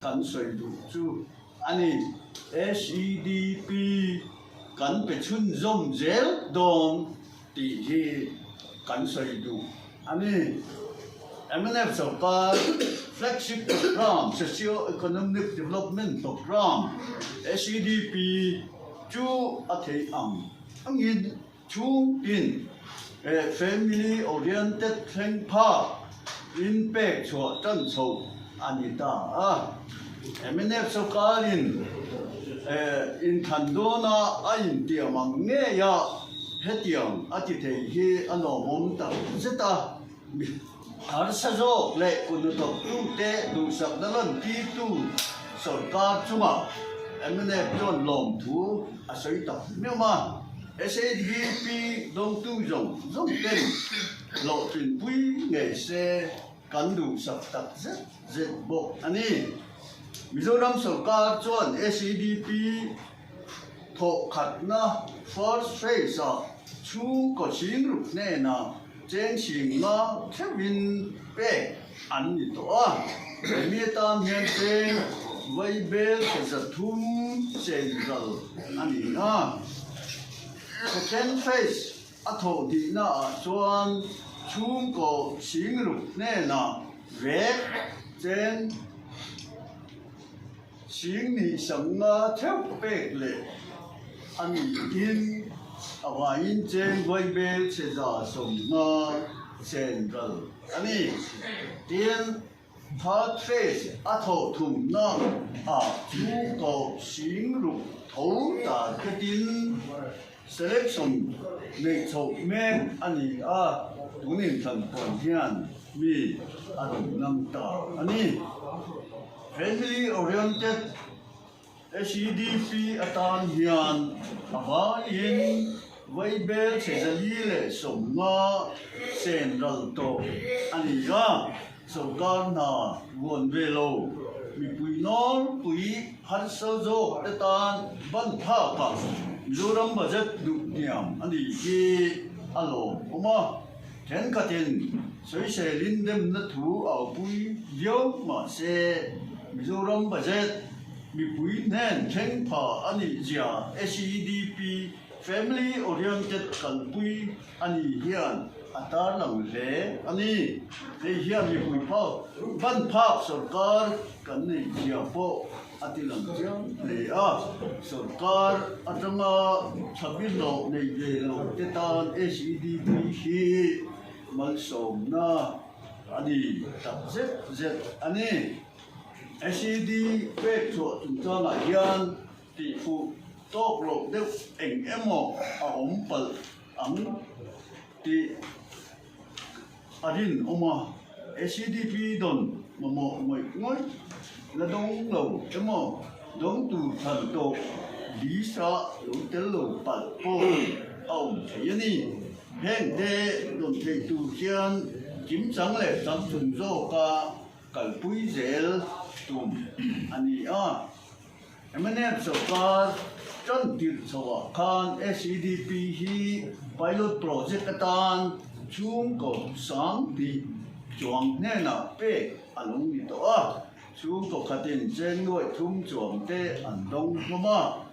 kan soi du chu ani SEDP kan pe chun zom zel dom ti hi kan soi du ani MNF Sarkar flagship program socio-economic development program SEDP chu athei angin chung in family oriented thleng pha impact cho chan chho anita MNF Sarkar in Thandona ain tiamang nge ya hetiang ati thei hi ano mom ta zeta har sa zo le kunu to tu te du sak dalon ti tu Sarkar chuma MNF don lom thu asoi ta mema SADP dong tu jong ten lo tin pui nge se kan du sak tak zet bo ani Mizoram Sarkar chuan SEDP tho khat na first phase a chu ko ching ru ne na chen sing na thewin pe an ni to a mi tan hian chen vai bel ke za thum chen ral ani na second phase a tho di na chuan chung ko ching ru ne na ve chen Xing ni sang na theo pek le ani in awa in chen vai bel che za som na central ani tien third phase a tho thum na a chu ko xing ru thou ta ke tin selection ne chok men ani a tunin than kon hian mi adum nam ta ani family oriented SEDP atan hian awa in vai bel chezali le somna central to ani ga Sarkar na won velo mi pui nor pui har so zo atan ban tha ka Mizoram budget du niam ani ki alo oma ten ka ten soi se lin dem na thu au pui yo ma se Mizoram budget mi pui nen theng pha ani zia SEDP family oriented kan pui ani hian atar lang le ani te hian mi pui pha ban pha Sarkar kan nei zia po ati lang chiang le a Sarkar atanga thabin lo nei le lo te tan SEDP hi mal som na ani tak zet ani SEDP cho chúng ta là hian tỷ phụ tốt lộ đều ảnh em mò ông bal ông tỷ adin ông SEDP don mà mọi người là đông lâu em mò đông tu thần tổ lý sa đôngtel lâu bal po ông thấy ni hẹn thế don thấy tu hian kiếm trắng lệ trắng chuẩn rô cả kalpui zel tum ani a MNF Sarkar chan tir chawa khan SEDP hi pilot project atan chung ko sang ti chuang ne na pe along ni to a chung ko khatin chen noi thum chuang te an dong homa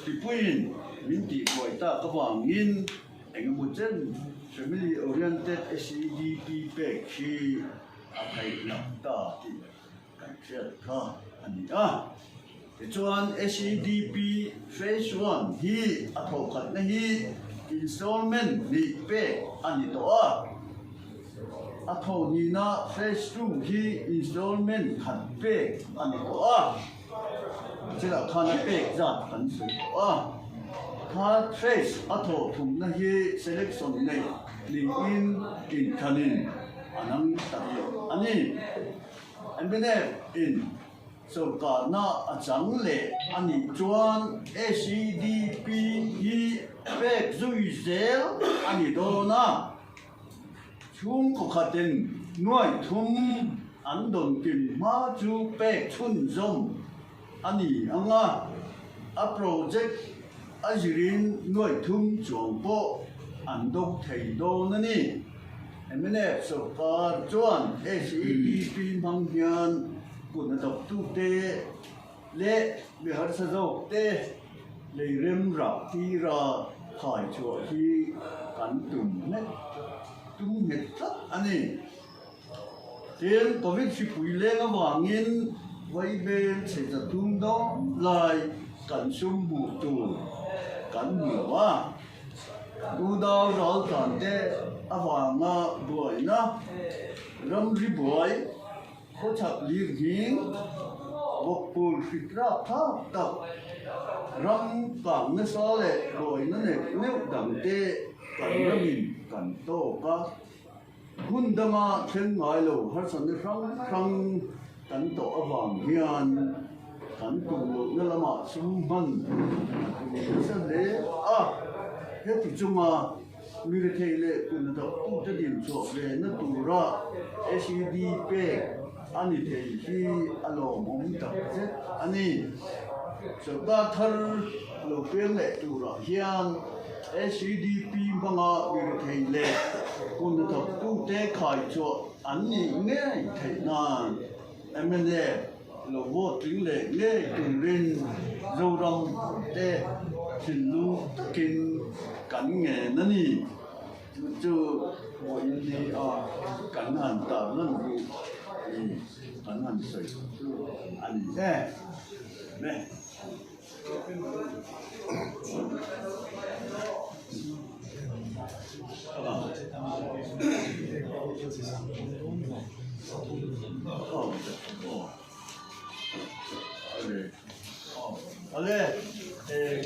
ti puin min ti koi ta ka wangin engamu chen family oriented SEDP pe khi akai lam ta ti kan cher kha ani a chuan SEDP phase 1 hi atho khat na hi installment ni pe ani to a atho ni na phase 2 hi installment khat pe ani to a chila khana pe za kan su to a third phase atho thum na hi selection nei ni in khanin anang tabi ani MNF in Sarkar na achang le ani chuan SEDP hi pek zui zel ani do na chung ko khaten nuai thum an don kim ma chu pek chun zom ani anga a project ajirin nuai thum chuang po an dok thei do na ni MNF Sarkar chuan SEDP mang hian คุณตบตู้เตเละเบียร์สะโจกเตเลยเริ่มรับที่เราถ่ายชัวที่กันตุ่มเนี่ยตุ่มเห็ดสักอันนี้เทียนตัววิธีปุ๋ยเลี้ยงวางเงินไว้เบลเสร็จตุ้มดองลายกันชุ่มบูตูกันเหนือว่าดูดาวร้อนตอนเตะอวางมาบ่อยนะรำรีบ่อยเขาฉับลีหิงบกปูนฟิตราภาพตับรำต่างเนื้อซาเล่บ่อยนั่นเองเนื้อดังเตะกันรำมินกันโตก็คุณดมาเช่นไงลูกฮัสซันครั้งกันโตอวางเฮียนกันตูนั่นละมาสมบันสันเดเฮ็ดจุมามีเทเลคุณตบตู้จะดิ่งโฉบเลยนั่นตัวระ SDP อันนี้เทที่อารมณ์มันตัดเสร็จอันนี้สุดท้ายทันเราเปลี่ยนเลยตัวระเฮียน SDP บางมีเทเลคุณตบตู้เตะขายโฉบอันนี้ง่ายเท่านั้นเนี่ยเราโหวตถึงเลยง่ายถึงเรียนเราลองเตะถึงรู้กินกันไงนั่นนี่จู่วันนี้กันหันตานั่นดูกันหันใส่อันนี้เนี่ย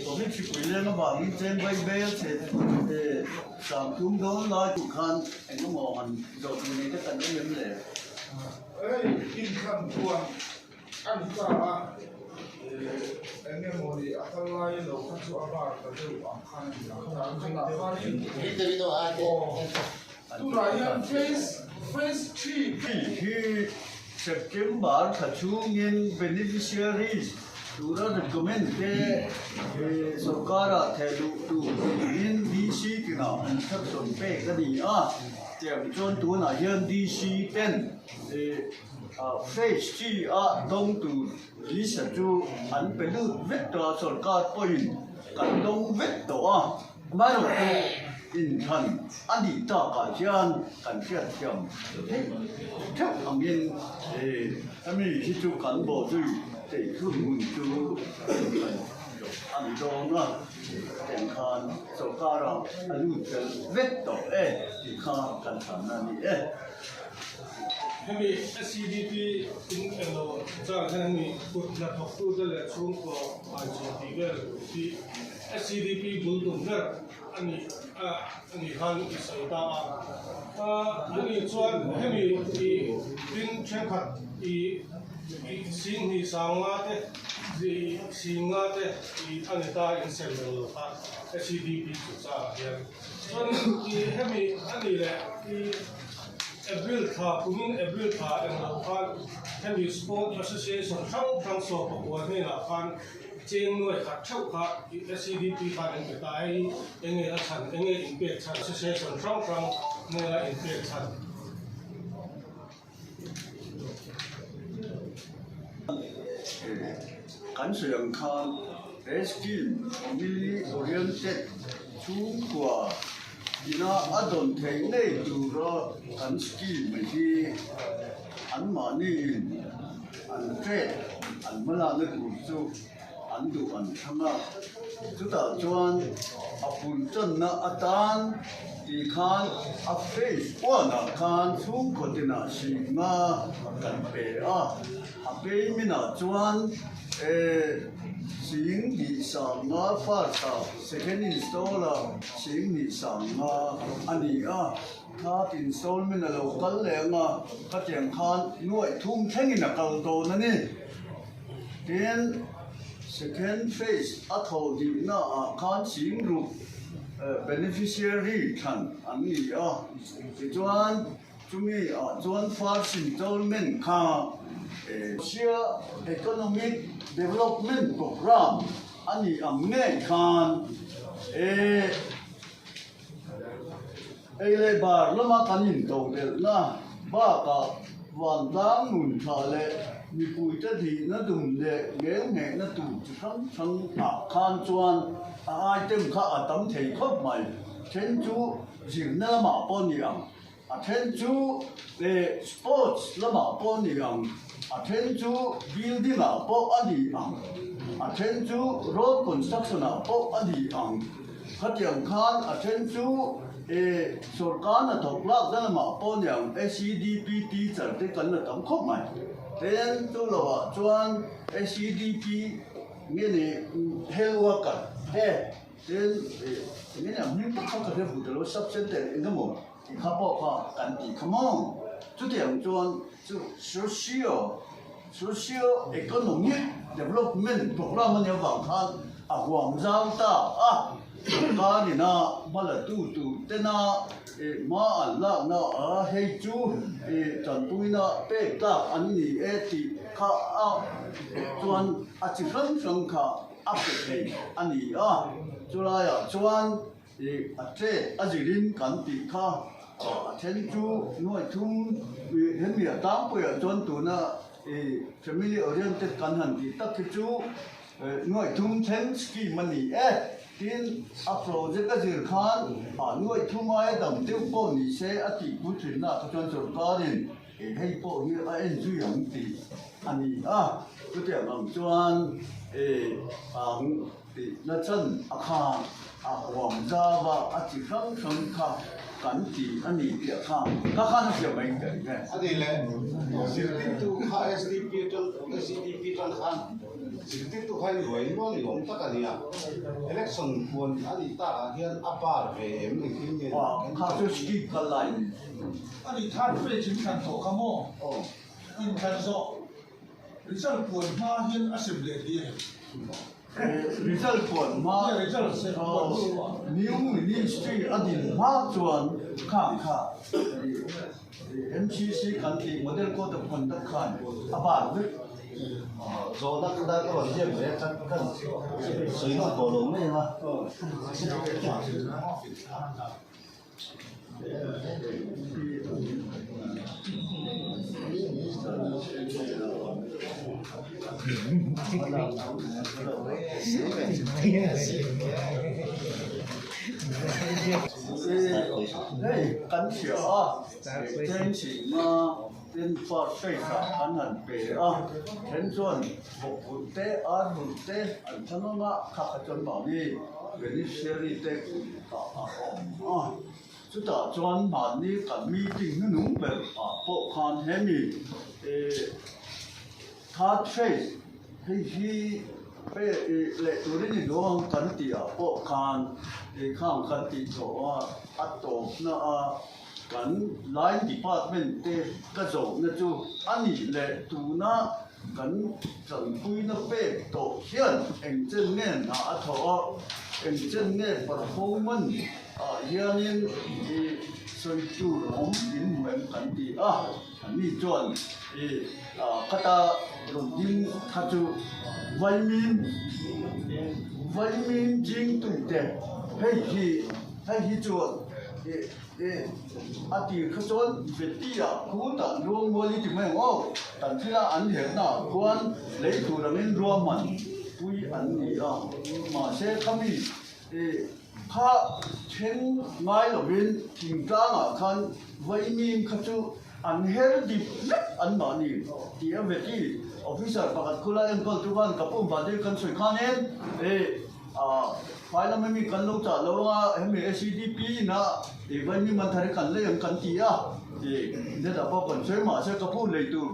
ตัวนี้ชิบุยเลยนะบ้านเจนไว้เบลเสร็จสามทุ่มโดนลอยทุกคันไอ้ก็มองมันโดนนี้ก็ตันได้เยอะเลยกินข้าวตัวอันก็เนี่ยโมดีอัตลายเราขั้นสุอาบาร์ก็จะวางคันอย่างนั้นขนาดนี้ตัวไหนยังเฟสที่เซปเทมบาร์ขัดชูเงิน beneficiaries ตัวเราเด็กก็ไม่ได้สกอร์เทลูตัวเงินดีซีกันนะทับส่วนเป๊กก็ดีเจ้าจนตัวน่ะยันดีซีเป็นเฟสที่ตรงตัวลิซ่าจูอันเป็นลูกเวทตัวสกอร์พอยน์กันตรงเวทตัวไม่รู้อินทันอันนี้ตากาจันกันเชื่อเชื่อมทุกอันยินอันนี้ที่จูกันบ่จุยแต่คือมุ่งจูอันตรงนะแต่งคันสกอร์อันลูกเป็นเวทตัวที่ข้ากันทำนั่นนี่Hemi SCDP in elo cha hemi put na thoktu de le chung ko ICT ger ti SCDP buldum ger ani han isaita ani chuan hemi ti tin chen khat I sin ni sanga te di singa te I ani ta in sel lo ta SCDP cha hian chuan ti hemi ani le ti April tha kumin April tha en lo khan Hemi Sport Association thang so ko ne la khan cheng noi khat thau kha SCDP khan en ta ai enge a chan enge impact chan association thang ne la impact chan kan suyang khan scheme family oriented chung kwa ina adon thei nei tu ro kan scheme mai hi an ma ni an tre an mala le tu chu an du an thanga chu ta chuan a pun chon na atan ti khan a face na khan chung ko tina si nga kan pe a pe mina chuanสิ่งที่สั่งมาฟ้าสาว second installer สิ่งที่สั่งมาอันนี้ถ้า installment เราคันแรงก็เจียงคันหน่วยทุ่มแท่งนักการโตนั่นนี่เดี๋ยว second phase ทอดีน่ะคันสิ่งรูปbeneficiary คันอันนี้จวนจุมีจวน first installment คันshare economic development program อันนี้ง่ายคันเลยบาร์ละมาคันยินโตเดลนะบ้ากับวันตั้งนุนชาเล มีปุ๋ยจะดีนั่นดุมเด็กเลี้ยงแห่นั่นดุมทั้งคานจวนไอเต็มข้าตั้มเทคบใหม่เช่นจูจิงนั่นละมาปนยังเช่นจูสปอร์ตละมาปนยังเช่นจูบิลดิ้งละปนอันนี้ยังเช่นจูโรดคอนสตรักชั่นละปนอันนี้ยังขัดยังคานเช่นจูสุรการน่ะถูกลากนั่นละมาปนยัง SCDP ที่จะได้กันน่ะตั้มคบใหม่เรียนตัวเราจวน SCDP เนี่ยนี่เฮลวกันเฮ้เรียนเนี่ยมันเป็นข้อเรียนผู้ตลอดซับเซนเตอร์เองก็หมดที่เขาบอกว่ากันที่ขมองจุดเดียวจวนจุด social economic development พวกเรามันยังบางครั้งหวังเจ้าตาการนี่นะมาละตู้เต้นนะมาอันละนะเฮ้ยจูจันปุยนะเป็ดตาอันนี้ที่ข้าจวนอาชีพส่งข้าอัพเดทอันนี้จุฬาจวนเจ้อาจิรินกันที่ข้าเช่นจูหน่วยทุ่มเห็นมีตั้งปุยจวนตัวนะfamily oriented กันหันที่ตักจูหน่วยทุ่มเช่นสกีมันนี่ทีนอัพโหลดก็จะขานหน่วยทุ่มไอ้ดำเตี้ยป้อนนี่เสียอธิบุตรน่ะก็จนสุดการินให้ป้อนนี่เอ็นจุยอย่างตีอันนี้ก็จะนำจวนนั่นฉันหวังจะว่าอาชีพสังฆากันตีอันนี้เดียวข้านั่นจะไม่เกิดไงอันนี้แหละสิ่งที่ตัวข้า SDP จน SDP จนขันสิ่งที่ตัวข้าหน่วยว่าหลวงตะกันเนี่ย election ควรอันนี้ตาเฮียนอัปปาร์เอ็มนี่คือเนี่ยข้าจะสกีกันไลน์อันนี้ท่านไปถึงขั้นโตขโมยอินทันโซริซัลควรมาเห็นอาศัยเดียร์result ผลมานิวมินิสทรีอดีตมาจวนข้างMCC กันที่โมเดลโคตรคนตักขันบาร์ด้วยโซนักได้ก็วันเยี่ยมเลยกันสวยงามโตลงไหมวะกันเสียเช่นสิมาเป็นฟอร์เฟย์กันหันเปย์เช่นส่วนบุตรเตะบุตรเตะอันทั้งนั้นข้าจนบอกนี่เป็นเชอรี่เตะสุดท้ายจวนบ้านนี้กับมีติ้งหนุ่มแบบพวกคันเฮมีทัดเฟสให้ไปเล็กตัวนี้ดวงกันตีพวกคันข้างกันตีตัวอัตโตนะกันไลน์ดีพาร์ตเมนต์เตะกระจกนะจูอันนี้เล็กตัวนะกันจังคุยนะเป๊ะโตเขียนเอ็งเจนเงี้ยนะอัตโตเอ็งเจนเงี้ย performance เฮียนี่สวยจูผมยินเหมือนกันดีอันนี้จวนคาตาลงยินทัจูวิตามินจริงตุ้งเตะให้จวนอาทิตย์ขจรเวทีคุณตัดรวมวันนี้ที่ไม่เอาตัดที่ละอันเห็นนะควรเลยตัวเราเองรวมมันคุยอันนี้มาเช่ขมิ้นข้าเช่นไงเราเป็นทิ้งกลางคันวิตามินขจูอันเฮลดิบอันมานี่ที่เวทีออฟฟิศประกาศคุลาเอ็นคนทุกคนกับผมบัดนี้กันสวยขนาดไฟล์ไม่มีกันลูกจ่าแล้วว่าเห็นมี SCDP นะวันนี้มันทำกันเลยยังกันตีเนี่ยแต่พอคนสวยมาเชื่อกับพูดเลยตัว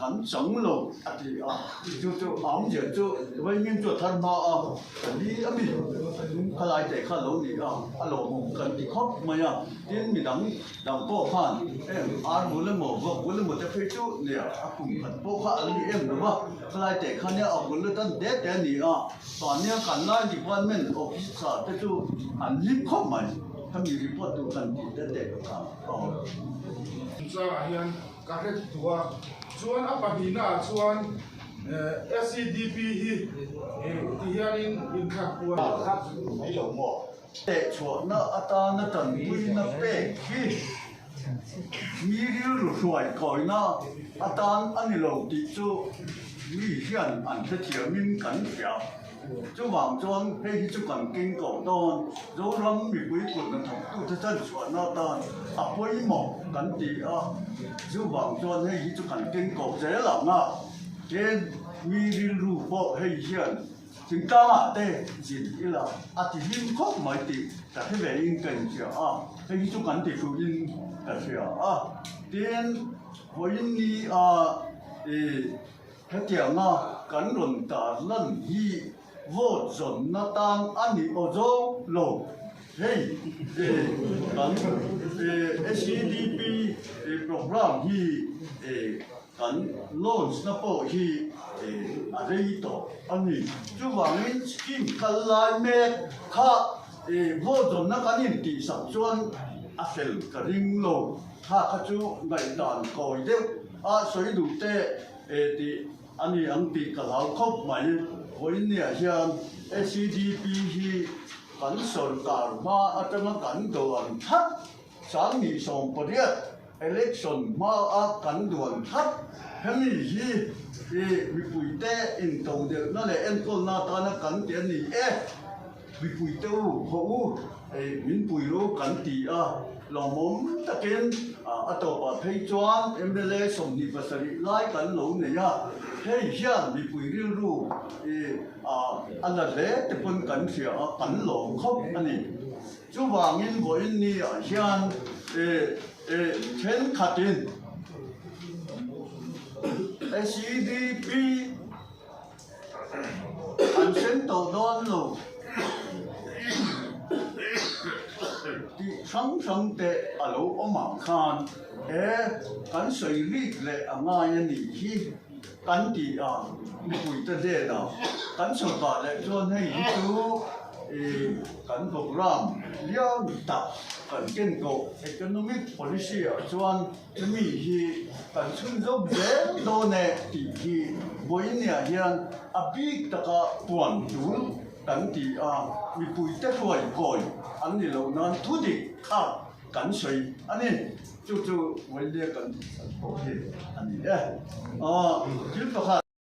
กันสองโลจู่อ้อมเจ้าจู่วันนี้จู่ท่านมานี่มีขลายแต่ข้าลงนี่ฮัลโหลกันที่ครบมาที่มีดังโป้ผ่านบุลหมดจะไปจู่เนี่ยกลุ่มกันโป้ผ่านนี่หรือว่าขลายแต่ข้าเนี่ยบุลตั้งเด็ดแต่นี่ตอนนี้กันไล่ที่วันเมนออฟฟิศจะจู่อันลิฟต์เข้ามาถ้ามีรีพอร์ตดูกันเด็ดๆจ้าเฮียนการเรียนตัวส่วนอัปปีน่าส่วน SCDP ที่เฮียนอินขับตัวไม่หลงหมดแต่ชวนน่ะอัตาน่ะตันบุยน่ะเป๊ะขี้ มีเรื่องสวยก่อยนะอาจารย์อันนี้เราติดจูมีเช่นอันเทียมินกันเสียจูหวังจวนให้จูกันเก่งก่อนตอนเรารำมีวิกุลกันทั้งตู้ท่านสวนนาตานอ่ะพอยหมอกกันตีอ่ะจูหวังจวนให้จูกันเก่งก่อนเสียหลังอ่ะเกณฑ์มีเรื่องรู้บอกให้เช่นถึงกล้าแต่จิตอีละอาจจะยิ่งคบไม่ติดแต่ให้เวยิงกันเสียอ่ะให้จูกันติดฟูยิงกันเสียอ่ะเกณฑ์วันนี้他讲啊，感人大人以我准那当安尼欧洲路，嘿，SCDP program 以感 launch 那波以阿这一道安尼，就往因 scheme 看来咩，他我准那个人第十专阿 fel 个零路，他就来当改的啊，所以路的。ที่อันนี้อันตีกับเราครบไหมวันนี้เช่น SCDP ที่กันส่วนกลางมาอาจจะมากันด่วนทับสามีสองประเทศ election มากันด่วนทับเฮ้ยที่มีปุ๋ยเต้อินตรงเดียวนั่นแหละเอ็นก็นาตานักกันเตียนนี่มีปุ๋ยเต้าเขามินปุ๋ยรู้กันตีลองมองตะเกียนอัตโปเพย์จวนMLA สมนิปัสริไล่กันหลงเนี่ยเฮ้ยเช่นมีปุ๋ยเรื่องรู้อันนั้นแหละแต่คนกันเสียกันหลงครบอันนี้จู่วางเงินบ่อินนี่เช่นเช่นขัดดิน SCDP อันเส้นต่อดอนโลที่ทั้งแต่อาลูอมาคันกันสวยรีเลยง่ายนี่ที่กันที่มีคุยแต่เด็ดกันสกัดเลยจนให้ดูกันโปรแกรมเลี้ยงตับกันเก่งก็ economic policy จนมีที่กันชุ่มจบเด็ดโดนที่บ่อยเนี่ยยังอภิตะกะปวนดูกันที่มีปุ๋ยแต่ถอยก่อยอันนี้เรานั้นทุดิข้ากันสวยอันนี้จู่ๆวันเดียวกันโอเคอันนี้คิดว่า